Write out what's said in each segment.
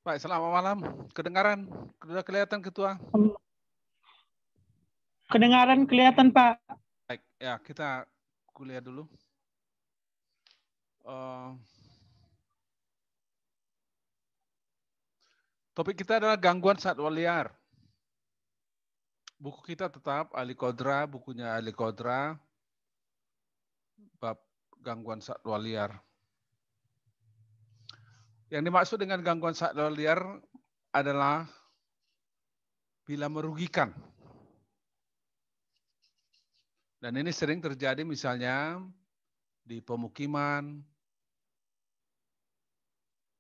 Baik, selamat malam. Kedengaran? Sudah kelihatan Ketua? Kedengaran, kelihatan Pak. Baik, ya kita kuliah dulu. Topik kita adalah gangguan satwa liar. buku kita tetap Ali Kodra, bukunya Ali Kodra, bab gangguan satwa liar. Yang dimaksud dengan gangguan satwa liar adalah bila merugikan. Dan ini sering terjadi misalnya di pemukiman,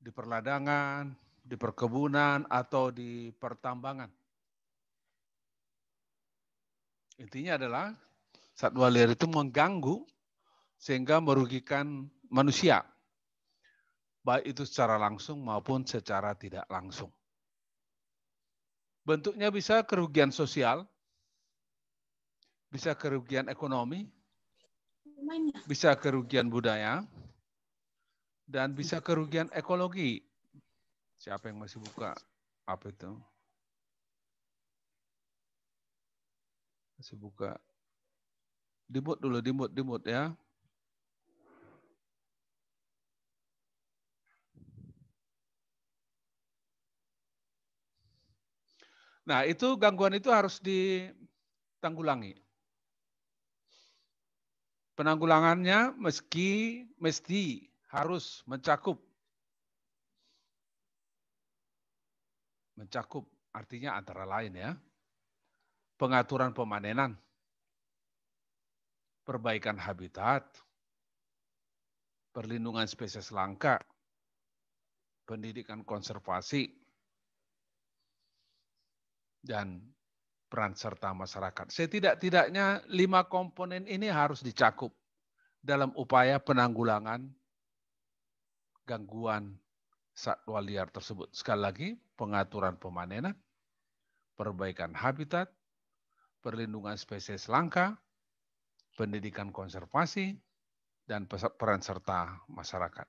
di perladangan, di perkebunan, atau di pertambangan. Intinya adalah satwa liar itu mengganggu sehingga merugikan manusia. Baik itu secara langsung maupun secara tidak langsung. Bentuknya bisa kerugian sosial, bisa kerugian ekonomi, bisa kerugian budaya, dan bisa kerugian ekologi. Siapa yang masih buka apa itu? Masih buka. Dimut dulu, dimut ya. Nah, itu gangguan itu harus ditanggulangi. Penanggulangannya mesti harus mencakup artinya antara lain ya. Pengaturan pemanenan, perbaikan habitat, perlindungan spesies langka, pendidikan konservasi, dan peran serta masyarakat. Setidak-tidaknya 5 komponen ini harus dicakup dalam upaya penanggulangan gangguan satwa liar tersebut. Sekali lagi, pengaturan pemanenan, perbaikan habitat, perlindungan spesies langka, pendidikan konservasi, dan peran serta masyarakat.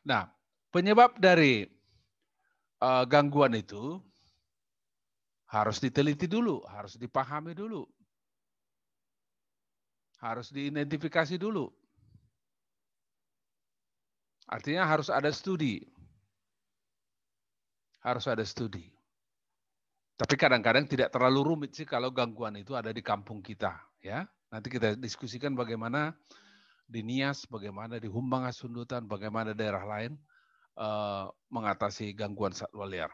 Nah, penyebab dari gangguan itu harus diteliti dulu, harus dipahami dulu, harus diidentifikasi dulu. Artinya harus ada studi. Harus ada studi. Tapi kadang-kadang tidak terlalu rumit sih kalau gangguan itu ada di kampung kita. Ya, nanti kita diskusikan bagaimana di Nias, bagaimana di Humbang Hasundutan, bagaimana daerah lain mengatasi gangguan satwa liar.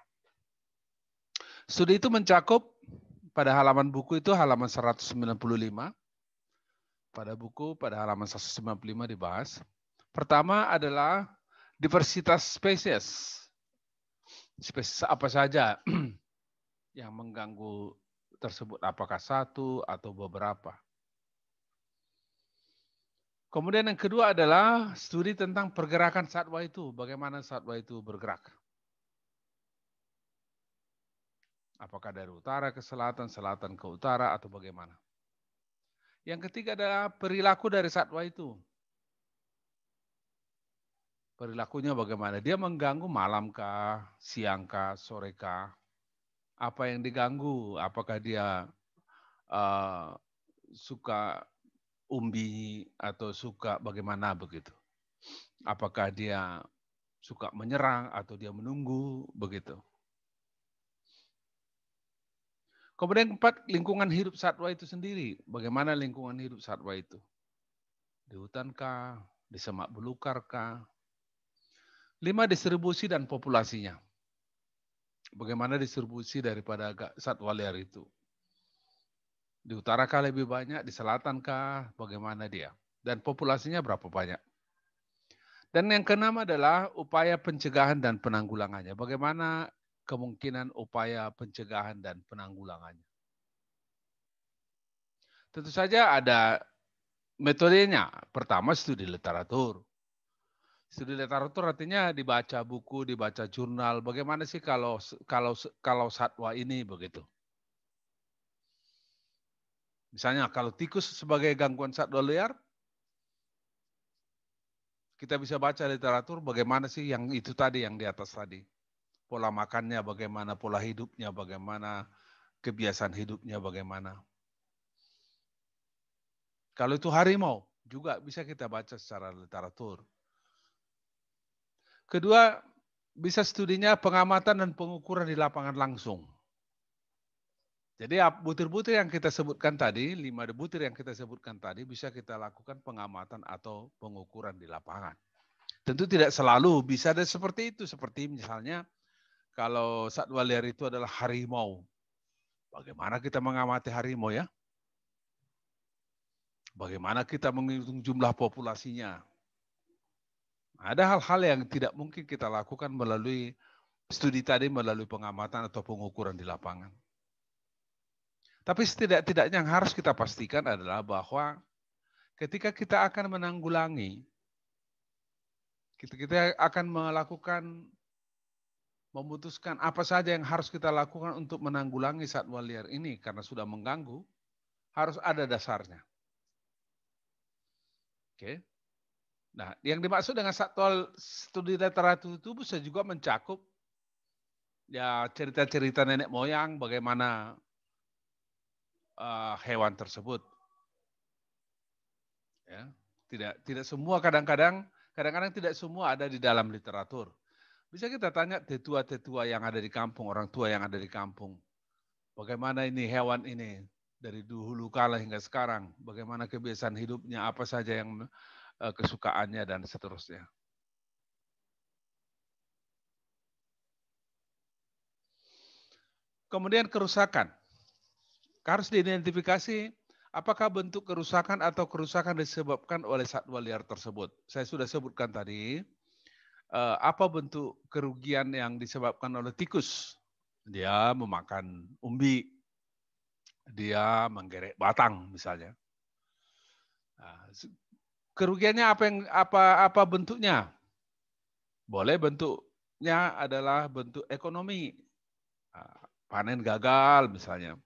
Studi itu mencakup pada halaman buku itu halaman 195. Pada halaman 195 dibahas. Pertama adalah diversitas spesies. Spesies apa saja yang mengganggu tersebut, apakah satu atau beberapa. Kemudian yang kedua adalah studi tentang pergerakan satwa itu, bagaimana satwa itu bergerak. Apakah dari utara ke selatan, selatan ke utara, atau bagaimana. Yang ketiga adalah perilaku dari satwa itu. Perilakunya bagaimana? Dia mengganggu malamkah, siangkah, sorekah? Apa yang diganggu? Apakah dia suka umbi atau suka bagaimana begitu? Apakah dia suka menyerang atau dia menunggu begitu? Kemudian keempat, lingkungan hidup satwa itu sendiri. Bagaimana lingkungan hidup satwa itu? Di hutankah? Di semak belukarkah? 5, distribusi dan populasinya. Bagaimana distribusi daripada satwa liar itu? Di utara kah lebih banyak, di selatan kah, bagaimana dia? Dan populasinya berapa banyak? Dan yang keenam adalah upaya pencegahan dan penanggulangannya. Bagaimana kemungkinan upaya pencegahan dan penanggulangannya? Tentu saja ada metodenya. Pertama, studi literatur. Studi literatur artinya dibaca buku, dibaca jurnal. Bagaimana sih kalau satwa ini begitu? Misalnya kalau tikus sebagai gangguan satwa liar, kita bisa baca literatur bagaimana sih yang itu tadi, yang di atas tadi. Pola makannya bagaimana, pola hidupnya bagaimana, kebiasaan hidupnya bagaimana. Kalau itu harimau, juga bisa kita baca secara literatur. Kedua, bisa studinya pengamatan dan pengukuran di lapangan langsung. Jadi butir-butir yang kita sebutkan tadi, 5 butir yang kita sebutkan tadi bisa kita lakukan pengamatan atau pengukuran di lapangan. Tentu tidak selalu bisa ada seperti itu. Seperti misalnya kalau satwa liar itu adalah harimau. Bagaimana kita mengamati harimau ya? Bagaimana kita menghitung jumlah populasinya? Ada hal-hal yang tidak mungkin kita lakukan melalui studi tadi, melalui pengamatan atau pengukuran di lapangan. Tapi setidak-tidaknya yang harus kita pastikan adalah bahwa ketika kita akan menanggulangi, kita akan memutuskan apa saja yang harus kita lakukan untuk menanggulangi satwa liar ini karena sudah mengganggu, harus ada dasarnya. Oke. Nah, yang dimaksud dengan satwa studi literatur itu bisa juga mencakup ya cerita-cerita nenek moyang bagaimana hewan tersebut. Ya, tidak semua kadang-kadang tidak semua ada di dalam literatur. Bisa kita tanya tetua-tetua yang ada di kampung, orang tua yang ada di kampung. Bagaimana ini hewan ini dari dulu kala hingga sekarang, bagaimana kebiasaan hidupnya, apa saja yang kesukaannya dan seterusnya. Kemudian kerusakan. Harus diidentifikasi apakah bentuk kerusakan atau kerusakan disebabkan oleh satwa liar tersebut. Saya sudah sebutkan tadi, apa bentuk kerugian yang disebabkan oleh tikus. Dia memakan umbi, dia menggerek batang misalnya. Nah, kerugiannya apa bentuknya? Boleh bentuknya adalah bentuk ekonomi, panen gagal misalnya.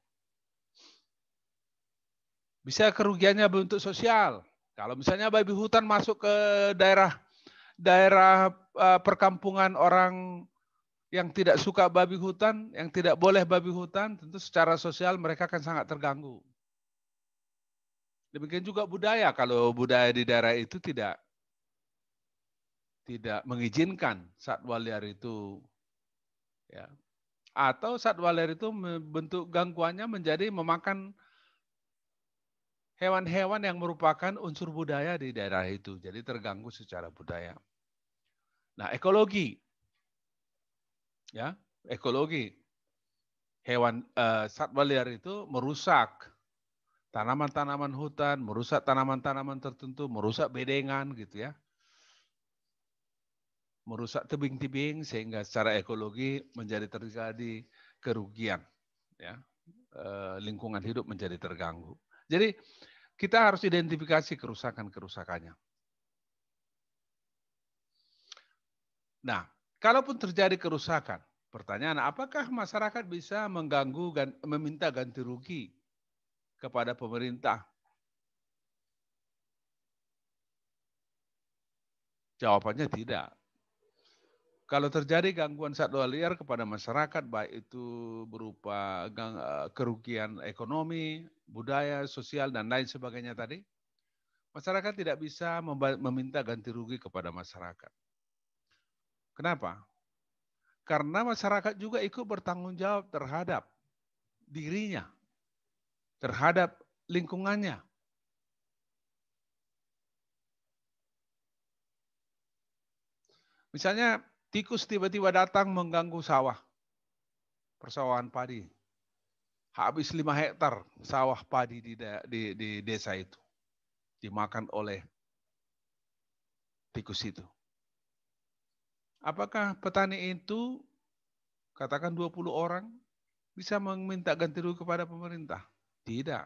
Bisa kerugiannya bentuk sosial. Kalau misalnya babi hutan masuk ke daerah perkampungan orang yang tidak suka babi hutan, yang tidak boleh babi hutan, tentu secara sosial mereka akan sangat terganggu. Demikian juga budaya, kalau budaya di daerah itu tidak mengizinkan satwa liar itu, ya, atau satwa liar itu bentuk gangguannya menjadi memakan hewan-hewan yang merupakan unsur budaya di daerah itu, jadi terganggu secara budaya. Nah, ekologi, ya, ekologi, hewan satwa liar itu merusak tanaman-tanaman hutan, merusak tanaman-tanaman tertentu, merusak bedengan gitu ya. Merusak tebing-tebing sehingga secara ekologi terjadi kerugian ya. Lingkungan hidup menjadi terganggu. Jadi kita harus identifikasi kerusakan-kerusakannya. Nah, kalaupun terjadi kerusakan, pertanyaan apakah masyarakat bisa mengganggu dan meminta ganti rugi kepada pemerintah? Jawabannya tidak. Kalau terjadi gangguan satwa liar kepada masyarakat, baik itu berupa kerugian ekonomi, budaya, sosial, dan lain sebagainya tadi, masyarakat tidak bisa meminta ganti rugi kepada masyarakat. Kenapa? Karena masyarakat juga ikut bertanggung jawab terhadap dirinya, terhadap lingkungannya. Misalnya tikus tiba-tiba datang mengganggu sawah, persawahan padi. Habis 5 hektar sawah padi di desa itu. Dimakan oleh tikus itu. Apakah petani itu, katakan 20 orang, bisa meminta ganti rugi kepada pemerintah? Tidak.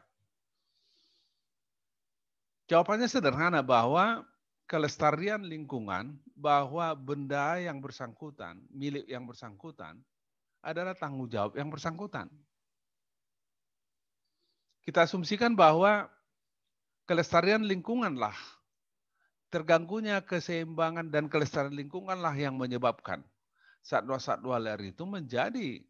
Jawabannya sederhana bahwa kelestarian lingkungan, bahwa benda yang bersangkutan, milik yang bersangkutan, adalah tanggung jawab yang bersangkutan. Kita asumsikan bahwa kelestarian lingkunganlah, terganggunya keseimbangan dan kelestarian lingkunganlah yang menyebabkan satwa-satwa liar itu menjadi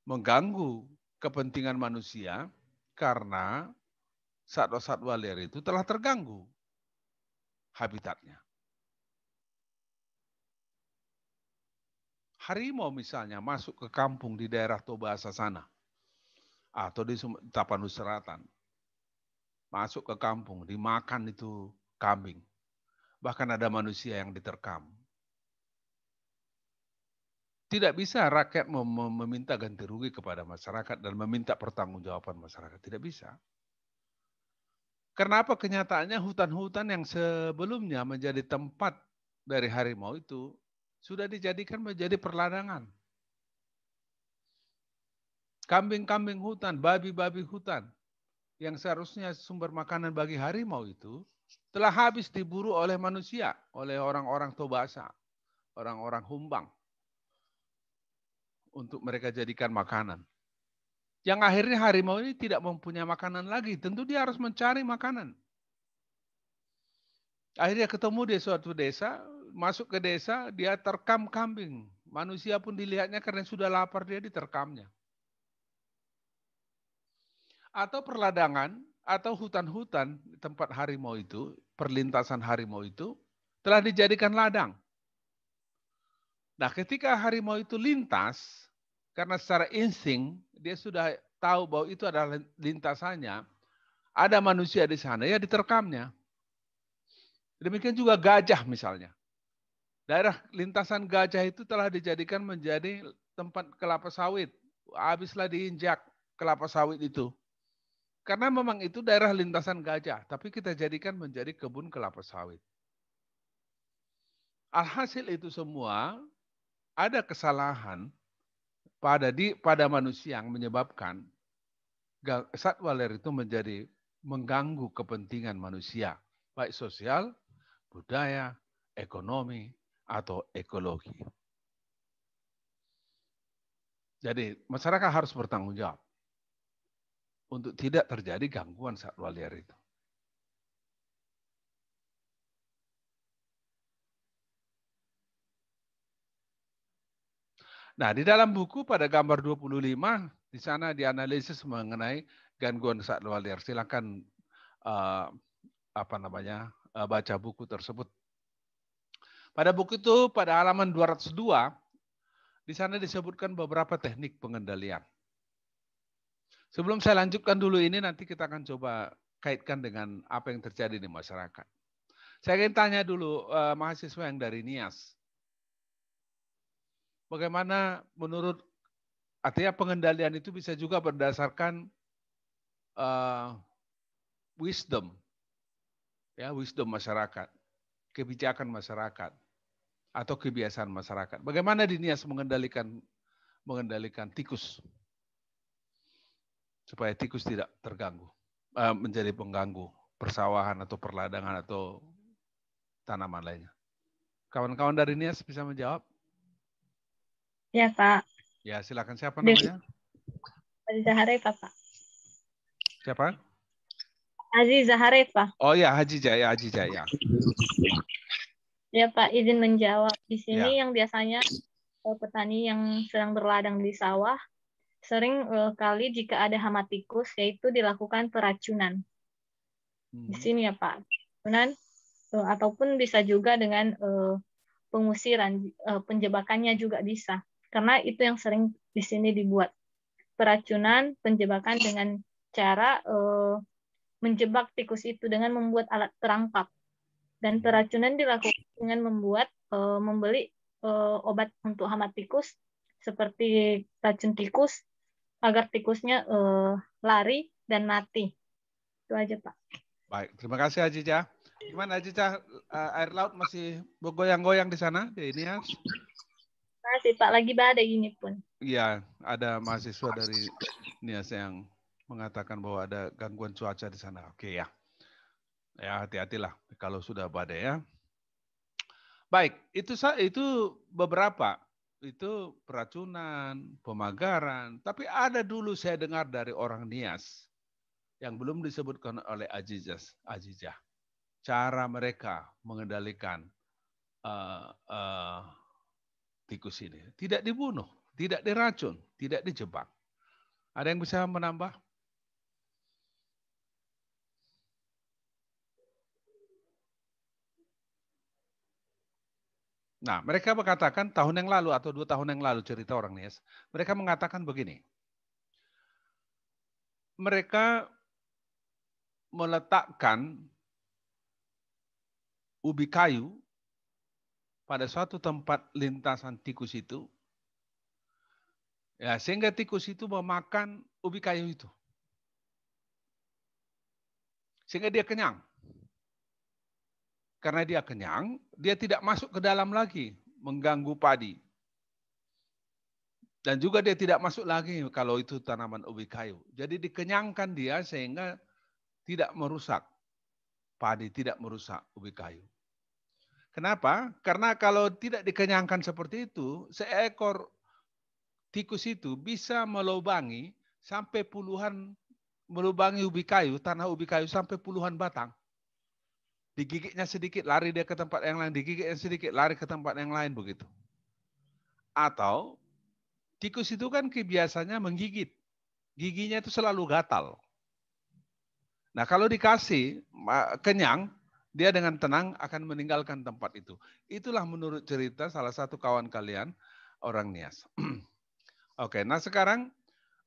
mengganggu kepentingan manusia karena satwa-satwa liar itu telah terganggu habitatnya. harimau misalnya masuk ke kampung di daerah Tobasa sana, atau di Tapanuli Selatan, masuk ke kampung, dimakan itu kambing. Bahkan ada manusia yang diterkam. Tidak bisa rakyat meminta ganti rugi kepada masyarakat dan meminta pertanggungjawaban masyarakat. Tidak bisa. Kenapa kenyataannya hutan-hutan yang sebelumnya menjadi tempat dari harimau itu sudah dijadikan menjadi perladangan. Kambing-kambing hutan, babi-babi hutan yang seharusnya sumber makanan bagi harimau itu telah habis diburu oleh manusia, oleh orang-orang Tobasa, orang-orang Humbang, untuk mereka jadikan makanan. Yang akhirnya harimau ini tidak mempunyai makanan lagi. Tentu dia harus mencari makanan. Akhirnya ketemu di suatu desa, masuk ke desa, dia terkam kambing. Manusia pun dilihatnya karena sudah lapar, dia diterkamnya. Atau perladangan, atau hutan-hutan tempat harimau itu, perlintasan harimau itu, telah dijadikan ladang. Nah, ketika harimau itu lintas, karena secara insting dia sudah tahu bahwa itu adalah lintasannya, ada manusia di sana, ya diterkamnya. Demikian juga gajah misalnya. Daerah lintasan gajah itu telah dijadikan menjadi tempat kelapa sawit. Habislah diinjak kelapa sawit itu. Karena memang itu daerah lintasan gajah, tapi kita jadikan menjadi kebun kelapa sawit. Alhasil itu semua ada kesalahan pada manusia yang menyebabkan satwa liar itu menjadi mengganggu kepentingan manusia, baik sosial, budaya, ekonomi, atau ekologi. Jadi masyarakat harus bertanggung jawab untuk tidak terjadi gangguan satwa liar itu. Nah, di dalam buku pada gambar 25, di sana dianalisis mengenai gangguan satwa liar. Silakan baca buku tersebut. Pada buku itu, pada halaman 202, di sana disebutkan beberapa teknik pengendalian. Sebelum saya lanjutkan dulu ini, nanti kita akan coba kaitkan dengan apa yang terjadi di masyarakat. Saya ingin tanya dulu mahasiswa yang dari NIAS. Bagaimana menurut, artinya pengendalian itu bisa juga berdasarkan wisdom, ya, wisdom masyarakat, kebijakan masyarakat, atau kebiasaan masyarakat. Bagaimana di NIAS mengendalikan tikus supaya tikus tidak terganggu, menjadi pengganggu persawahan atau perladangan atau tanaman lainnya. Kawan-kawan dari NIAS bisa menjawab? Ya, Pak. Ya, silakan. Siapa namanya? Aziza Harif, Pak. Siapa? Aziza Harif, Pak. Oh ya, Haji Jaya. Ya, Pak, izin menjawab. Di sini Ya. yang biasanya petani yang sedang berladang di sawah, sering kali jika ada hama tikus, yaitu dilakukan peracunan. Di sini ya, Pak. Peracunan, ataupun bisa juga dengan pengusiran, penjebakannya juga bisa. Karena itu yang sering di sini dibuat. Peracunan, penjebakan dengan cara menjebak tikus itu dengan membuat alat perangkap. Dan peracunan dilakukan dengan membeli obat untuk hama tikus seperti racun tikus agar tikusnya lari dan mati. Itu aja, Pak. Baik, terima kasih Ajiza. Gimana Ajiza, air laut masih bergoyang-goyang di sana di NIAS? Masih, Pak, lagi badai ini pun. Iya, ada mahasiswa dari NIAS yang mengatakan bahwa ada gangguan cuaca di sana. Oke ya. Ya, hati-hatilah kalau sudah badai ya. Baik, itu beberapa. Itu peracunan, pemagaran, tapi ada dulu saya dengar dari orang NIAS yang belum disebutkan oleh Azizah. Cara mereka mengendalikan tikus ini. Tidak dibunuh, tidak diracun, tidak dijebak. Ada yang bisa menambah? Nah, mereka mengatakan tahun yang lalu atau 2 tahun yang lalu cerita orang Nias, mereka mengatakan begini. Mereka meletakkan ubi kayu pada suatu tempat lintasan tikus itu, ya, sehingga tikus itu memakan ubi kayu itu. Sehingga dia kenyang. Karena dia kenyang, dia tidak masuk ke dalam lagi, mengganggu padi. Dan juga dia tidak masuk lagi kalau itu tanaman ubi kayu. Jadi dikenyangkan dia sehingga tidak merusak padi, tidak merusak ubi kayu. Kenapa? Karena kalau tidak dikenyangkan seperti itu, seekor tikus itu bisa melubangi sampai puluhan, melubangi ubi kayu, tanah ubi kayu sampai puluhan batang. Digigitnya sedikit, lari dia ke tempat yang lain. Digigitnya sedikit, lari ke tempat yang lain begitu. Atau tikus itu kan kebiasaannya menggigit. Giginya itu selalu gatal. Nah kalau dikasih kenyang, dia dengan tenang akan meninggalkan tempat itu. Itulah menurut cerita salah satu kawan kalian, orang Nias. Oke, nah sekarang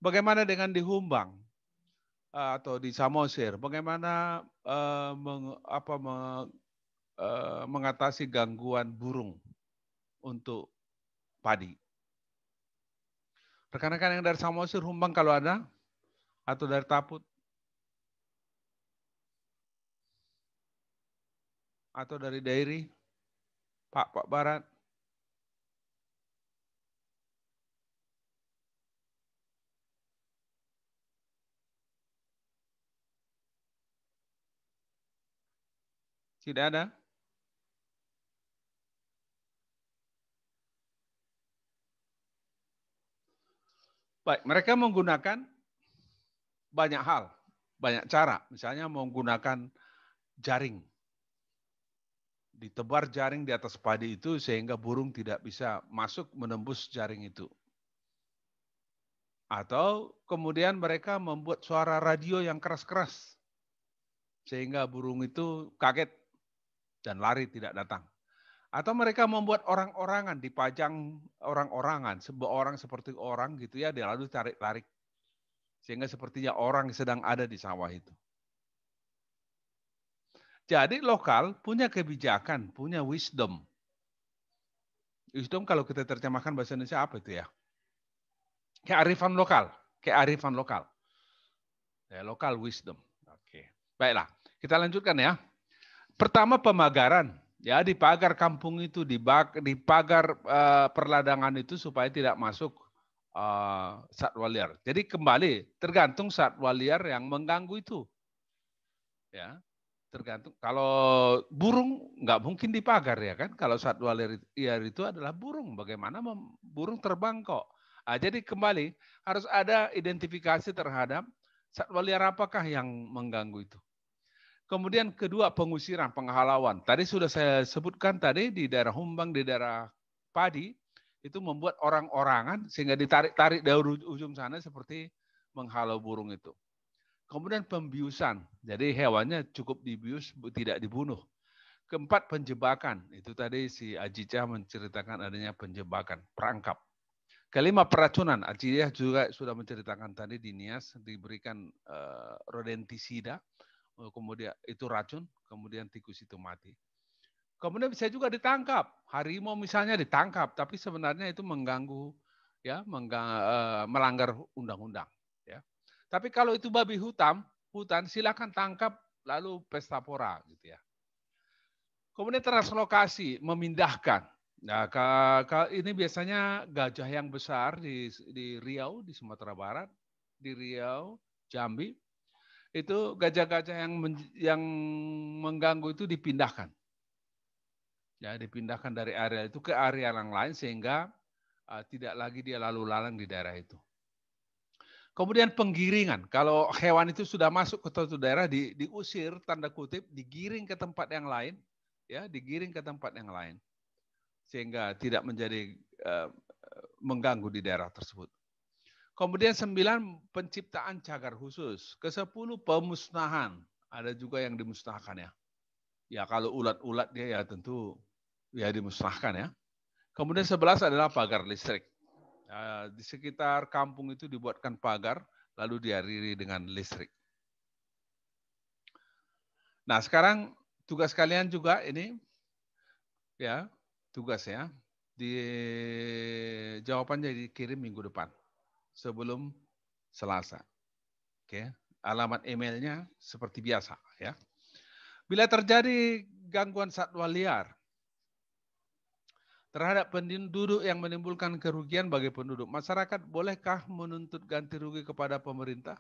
bagaimana dengan di Humbang atau di Samosir? Bagaimana mengatasi gangguan burung untuk padi? Rekan-rekan yang dari Samosir, Humbang kalau ada, atau dari Taput, atau dari Dairi, Pak Barat. Tidak ada? Baik, mereka menggunakan banyak hal, banyak cara. Misalnya menggunakan jaring. Ditebar jaring di atas padi itu sehingga burung tidak bisa masuk menembus jaring itu. Atau kemudian mereka membuat suara radio yang keras-keras. Sehingga burung itu kaget dan lari tidak datang. Atau mereka membuat orang-orangan, dipajang orang-orangan, sebuah orang seperti orang gitu ya, dia lalu tarik-tarik. Sehingga sepertinya orang sedang ada di sawah itu. Jadi lokal punya kebijakan, punya wisdom. Wisdom kalau kita terjemahkan bahasa Indonesia apa itu ya? Kearifan lokal, kearifan lokal. Ya, lokal wisdom. Oke. Baiklah, kita lanjutkan ya. Pertama pemagaran. Ya, di pagar kampung itu, di pagar perladangan itu supaya tidak masuk satwa liar. Jadi kembali tergantung satwa liar yang mengganggu itu. Ya, tergantung. Kalau burung nggak mungkin dipagar ya kan? Kalau satwa liar itu adalah burung. Bagaimana burung terbang kok? Nah, jadi kembali harus ada identifikasi terhadap satwa liar apakah yang mengganggu itu. Kemudian kedua pengusiran, penghalauan. Tadi sudah saya sebutkan tadi di daerah Humbang, di daerah Padi, itu membuat orang-orangan sehingga ditarik-tarik dari ujung sana seperti menghalau burung itu. Kemudian pembiusan, jadi hewannya cukup dibius, tidak dibunuh. Keempat penjebakan, itu tadi si Ajijah menceritakan adanya penjebakan, perangkap. Kelima peracunan, Ajijah juga sudah menceritakan tadi di Nias diberikan rodentisida, kemudian itu racun, kemudian tikus itu mati. Kemudian bisa juga ditangkap, harimau misalnya ditangkap, tapi sebenarnya itu mengganggu, ya, melanggar undang-undang. Ya. Tapi kalau itu babi hutan silakan tangkap lalu pesta pora, gitu ya. Kemudian translokasi, memindahkan. Nah, ini biasanya gajah yang besar di Riau, di Sumatera Barat, di Riau, Jambi, itu gajah-gajah yang mengganggu itu dipindahkan. Ya, dipindahkan dari area itu ke area yang lain sehingga tidak lagi dia lalu lalang di daerah itu. Kemudian penggiringan, kalau hewan itu sudah masuk ke suatu daerah diusir tanda kutip, digiring ke tempat yang lain, ya, digiring ke tempat yang lain sehingga tidak menjadi mengganggu di daerah tersebut. Kemudian 9 penciptaan cagar khusus. Ke-10 pemusnahan. Ada juga yang dimusnahkan ya. Ya kalau ulat-ulat dia ya tentu ya dimusnahkan ya. Kemudian 11 adalah pagar listrik. Di sekitar kampung itu dibuatkan pagar, lalu dialiri dengan listrik. Nah, sekarang tugas kalian juga ini, ya, tugas ya, jawabannya dikirim minggu depan, sebelum Selasa. Oke, alamat emailnya seperti biasa, ya. Bila terjadi gangguan satwa liar terhadap penduduk yang menimbulkan kerugian bagi penduduk, masyarakat bolehkah menuntut ganti rugi kepada pemerintah?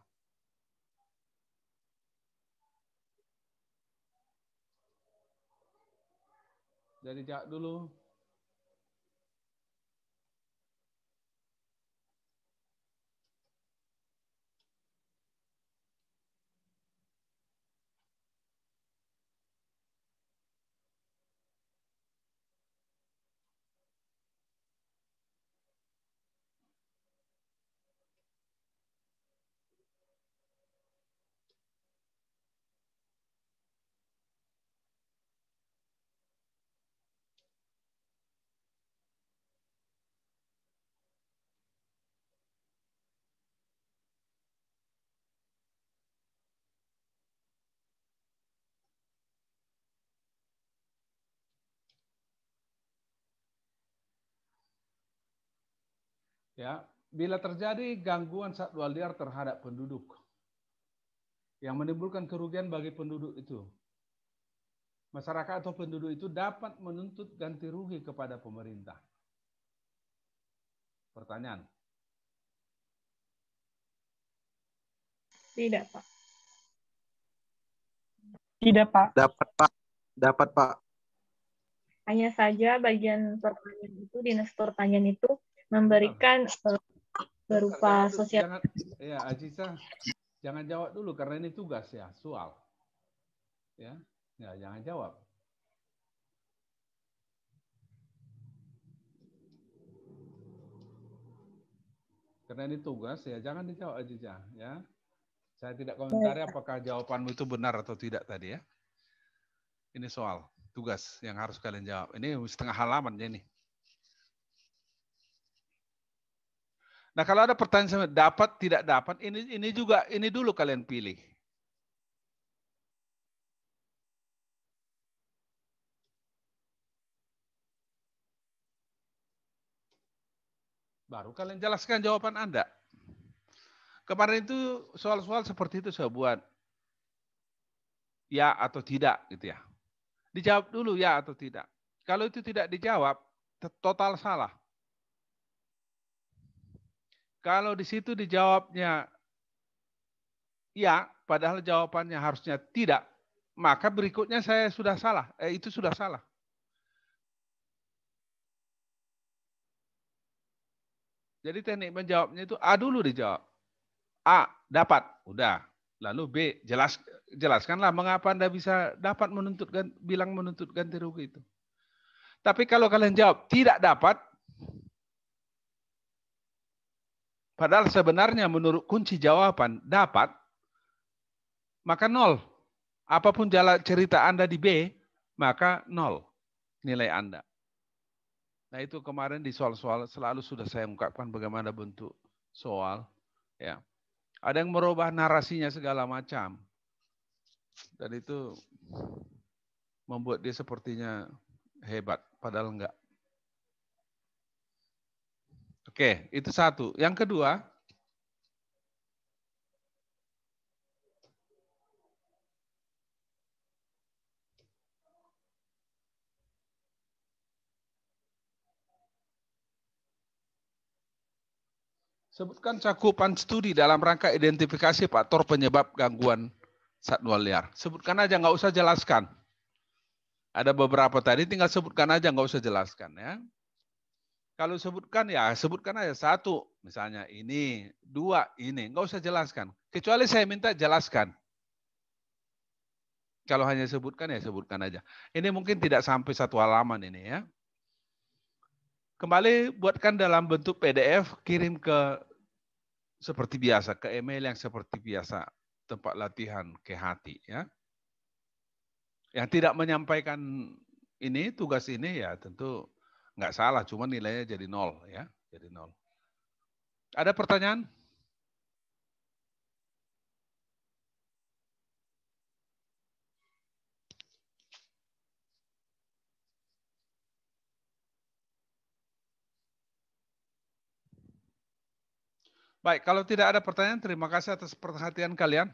Jadi jawab dulu. Ya, bila terjadi gangguan satwa liar terhadap penduduk yang menimbulkan kerugian bagi penduduk itu, masyarakat atau penduduk itu dapat menuntut ganti rugi kepada pemerintah. Pertanyaan. Tidak, Pak. Tidak, Pak. Dapat, Pak. Dapat, Pak. Hanya saja bagian pertanian itu, dinas pertanian itu memberikan berupa sosial. Ya, Aziza, jangan jawab dulu karena ini tugas ya, soal. Ya, jangan jawab. Karena ini tugas ya, jangan dijawab Aziza ya. Saya tidak komentari apakah jawabanmu itu benar atau tidak tadi ya. Ini soal tugas yang harus kalian jawab. Ini setengah halaman ya ini. Nah, kalau ada pertanyaan dapat tidak dapat, ini juga ini dulu kalian pilih. Baru kalian jelaskan jawaban Anda. Kemarin itu soal-soal seperti itu saya buat. Ya atau tidak gitu ya. Dijawab dulu ya atau tidak. Kalau itu tidak dijawab, total salah. Kalau di situ dijawabnya ya, padahal jawabannya harusnya tidak, maka berikutnya saya sudah salah. Itu sudah salah. Jadi teknik menjawabnya itu A dulu dijawab. A, dapat. Udah. Lalu B, jelaskanlah mengapa Anda bisa dapat bilang menuntut ganti rugi itu. Tapi kalau kalian jawab tidak dapat, padahal sebenarnya menurut kunci jawaban dapat, maka 0. Apapun jalan cerita Anda di B, maka 0 nilai Anda. Nah itu kemarin di soal-soal selalu sudah saya ungkapkan bagaimana bentuk soal. Ya. Ada yang merubah narasinya segala macam. Dan itu membuat dia sepertinya hebat, padahal enggak. Oke, itu satu. Yang kedua, sebutkan cakupan studi dalam rangka identifikasi faktor penyebab gangguan satwa liar. Sebutkan aja, nggak usah jelaskan. Ada beberapa tadi, tinggal sebutkan aja, nggak usah jelaskan ya. Kalau sebutkan ya sebutkan aja 1, misalnya ini, 2 ini, nggak usah jelaskan. Kecuali saya minta jelaskan. Kalau hanya sebutkan ya sebutkan aja. Ini mungkin tidak sampai 1 halaman ini ya. Kembali buatkan dalam bentuk PDF, kirim ke seperti biasa, ke email yang seperti biasa, tempat latihan ke hati ya. Yang tidak menyampaikan ini, tugas ini ya tentu Nggak salah, cuma nilainya jadi 0 ya, jadi 0. Ada pertanyaan? Baik, kalau tidak ada pertanyaan, terima kasih atas perhatian kalian.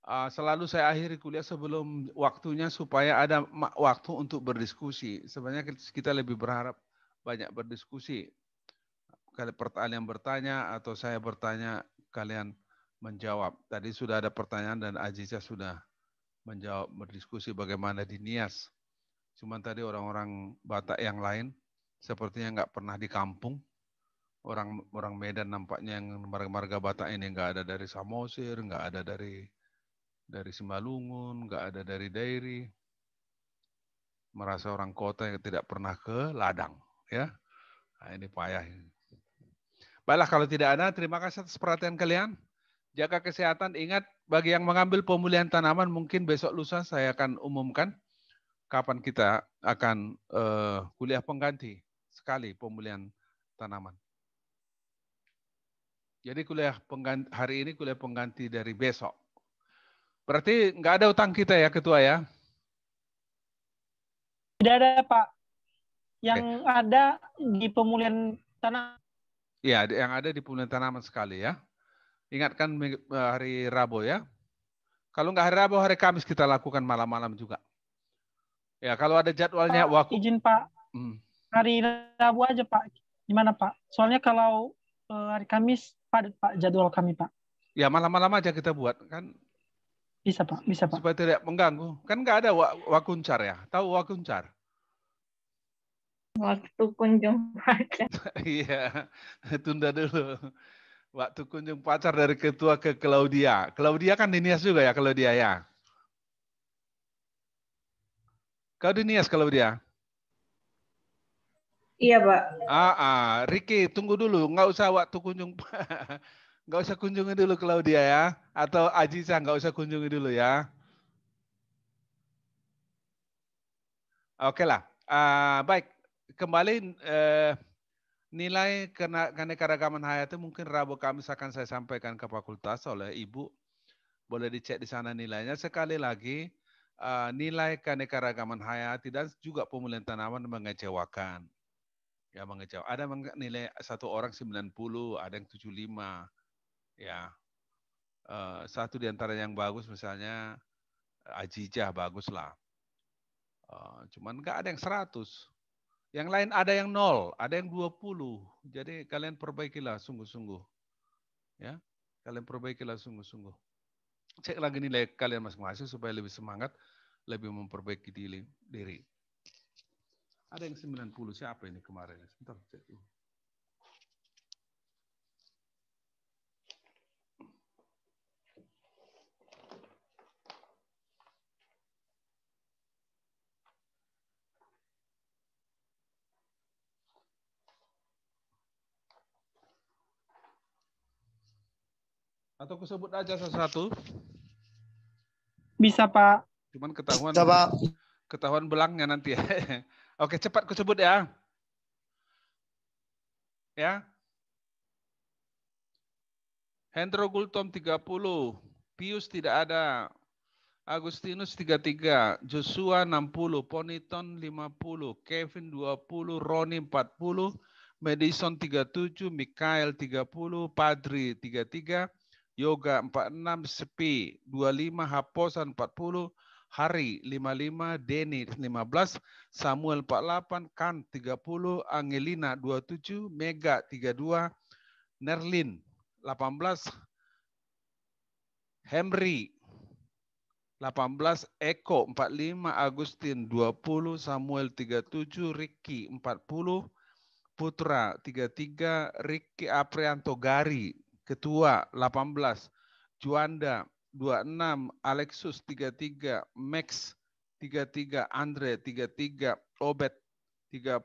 Selalu saya akhiri kuliah sebelum waktunya supaya ada waktu untuk berdiskusi. Sebenarnya kita lebih berharap banyak berdiskusi. Kalian bertanya atau saya bertanya, kalian menjawab. Tadi sudah ada pertanyaan dan Aziza sudah menjawab, berdiskusi bagaimana di Nias. Cuman tadi orang-orang Batak yang lain sepertinya nggak pernah di kampung. Orang Medan nampaknya yang marga Batak ini nggak ada dari Samosir, nggak ada dari Simalungun, nggak ada dari Dairi. Merasa orang kota yang tidak pernah ke ladang, ya. Nah, ini payah. Baiklah, kalau tidak ada, terima kasih atas perhatian kalian. Jaga kesehatan. Ingat, bagi yang mengambil pemulihan tanaman, mungkin besok lusa saya akan umumkan kapan kita akan kuliah pengganti sekali pemulihan tanaman. Jadi kuliah pengganti hari ini kuliah pengganti dari besok. Berarti nggak ada utang kita ya, Ketua ya? Tidak ada, Pak. Yang ada di pemulihan tanah. Iya, yang ada di pemulihan tanaman sekali ya. Ingatkan hari Rabu ya. Kalau nggak hari Rabu, hari Kamis kita lakukan malam-malam juga. Ya, kalau ada jadwalnya, Pak, izin Pak, hari Rabu aja Pak. Gimana Pak? Soalnya kalau hari Kamis padat Pak jadwal kami Pak. Ya malam-malam aja kita buat kan. Bisa Pak, bisa Pak. Supaya tidak mengganggu. Kan nggak ada wakuncar ya. Tahu wakuncar? Waktu kunjung pacar. Iya, tunda dulu. Waktu kunjung pacar dari ketua ke Claudia. Claudia kan di Nias juga ya, Claudia ya? Kau di Nias, Claudia? Iya, Pak. Ricky, tunggu dulu. Nggak usah waktu kunjung. Nggak usah kunjungi dulu Claudia ya. Atau Aziza nggak usah kunjungi dulu ya. Oke lah. Baik. Kembali nilai keanekaragaman hayati mungkin Rabu Kamis akan saya sampaikan ke fakultas oleh Ibu. Boleh dicek di sana nilainya. Sekali lagi, nilai keanekaragaman hayati dan juga pemulihan tanaman mengecewakan. Ya, mengecewakan. Ada nilai satu orang 90, ada yang 75. Ya, satu di antara yang bagus misalnya Ajijah bagus lah. Cuman nggak ada yang 100. Yang lain ada yang 0, ada yang 20. Jadi kalian perbaikilah sungguh-sungguh. Ya, kalian perbaikilah sungguh-sungguh. Cek lagi nilai kalian masing-masing supaya lebih semangat, lebih memperbaiki diri. Ada yang 90, siapa ini kemarin? Sebentar, cek dulu. Atau aku sebut aja satu-satu? Bisa Pak. Cuman ketahuan, Bisa, Pak. Ketahuan belangnya nanti ya. Oke, cepat aku sebut ya. Ya. Hendro Gultom 30, Pius tidak ada, Agustinus 33, Joshua 60, Poniton 50, Kevin 20, Roni 40, Madison 37, Mikael 30, Padri 33, Yoga 46, Sepi 25, Haposan 40, Hari 55, Denny 15, Samuel 48, Kan 30, Angelina 27, Mega 32, Nerlin 18, Henry 18, Eko 45, Agustin 20, Samuel 37, Ricky 40, Putra 33, Ricky Aprianto Gari Ketua 18, Juanda 26, Alexus 33, Max 33, Andre 33, Obet 30,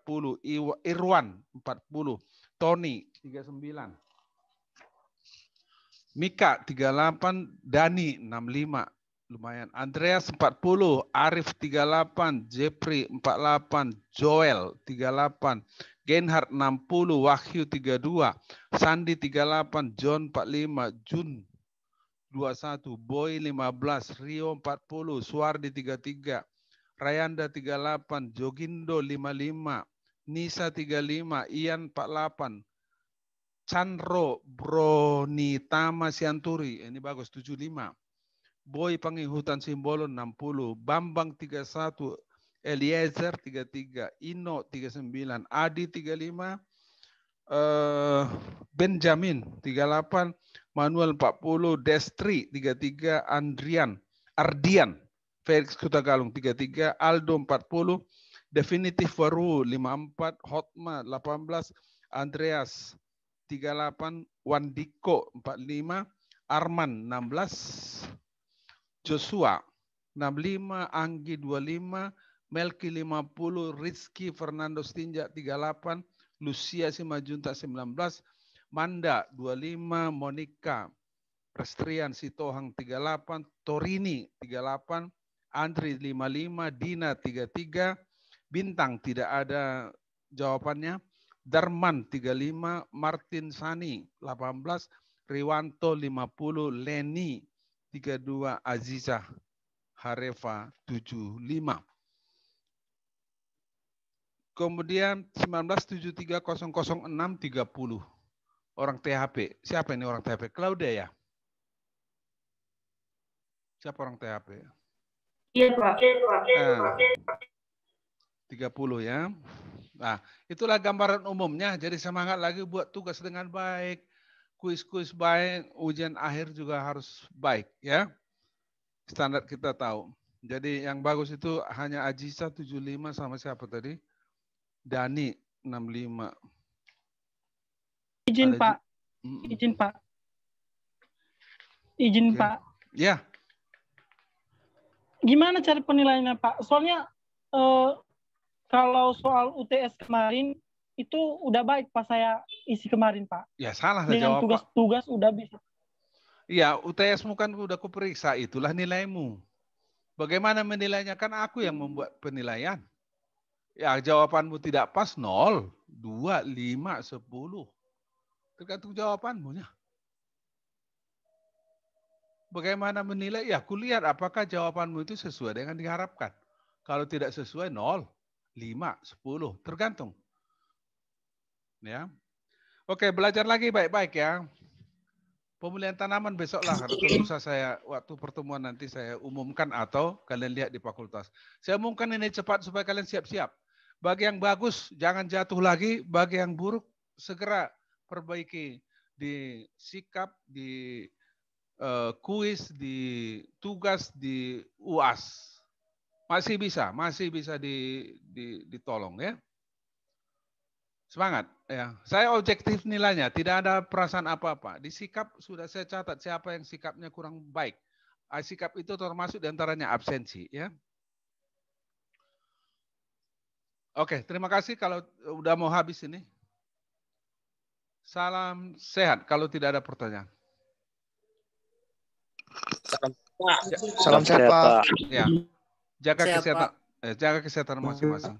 Irwan 40, Tony 39, Mika 38, Dani 65, lumayan. Andreas 40, Arif 38, Jepri 48, Joel 38, Genhard 60, Wahyu 32, Sandi 38, John 45, Jun 21, Boy 15, Rio 40, Suardi 33, Rayanda 38, Jogindo 55, Nisa 35, Ian 48, Chandro Bronitama Sianturi, ini bagus 75. Boy Pangihutan Simbolon 60, Bambang 31, Eliezer 33, Ino 39, Adi 35, Benjamin 38, Manuel 40, Destri 33, Ardian, Felix Kutagalung 33, Aldo 40, Definitif Waru 54, Hotma 18, Andreas 38, Wandiko 45, Arman 16, Joshua 65, Anggi 25, Melki 50, Rizky Fernando Stinja 38, Lucia Simajunta 19, Manda 25, Monica Restrian Sitohang 38, Torini 38, Andri 55, Dina 33, Bintang tidak ada jawabannya, Darman 35, Martin Sani 18, Riwanto 50, Leni 32, Aziza Harefa 75. Kemudian 1973-006-30. Orang THP. Siapa ini orang THP? Claudia ya? Siapa orang THP? Iya, Pak. 30 ya. Nah, itulah gambaran umumnya. Jadi semangat lagi buat tugas dengan baik. Kuis-kuis baik, ujian akhir juga harus baik ya. Standar kita tahu. Jadi yang bagus itu hanya Aziza 75 sama siapa tadi? Dani 65. Izin Pak. Izin Pak. Izin Oke. Pak. Ya. Gimana cari penilaiannya Pak? Soalnya kalau soal UTS kemarin itu udah baik pas saya isi kemarin Pak. Ya salah lah dengan jawab. Tugas-tugas udah bisa. Iya, UTS-mu kan udah kuperiksa, itulah nilaimu. Bagaimana menilainya? Kan aku yang membuat penilaian. Ya, jawabanmu tidak pas 0, 2, 5, 10. Tergantung jawabanmu ya. Bagaimana menilai? Ya, aku lihat apakah jawabanmu itu sesuai dengan diharapkan. Kalau tidak sesuai 0, 5, 10, tergantung. Ya. Oke, belajar lagi baik-baik ya. Pemulihan tanaman besoklah, atau lusa saya waktu pertemuan nanti saya umumkan atau kalian lihat di fakultas. Saya umumkan ini cepat supaya kalian siap-siap. Bagi yang bagus jangan jatuh lagi, bagi yang buruk segera perbaiki di sikap, di kuis, di tugas, di UAS. Masih bisa ditolong ya. Semangat ya. Saya objektif nilainya, tidak ada perasaan apa-apa. Di sikap sudah saya catat siapa yang sikapnya kurang baik. Sikap itu termasuk diantaranya absensi ya. Oke, terima kasih kalau udah mau habis ini. Salam sehat kalau tidak ada pertanyaan. Salam sehat Pak. Ya. Jaga Sehat, kesehatan. Pak. Jaga kesehatan masing-masing.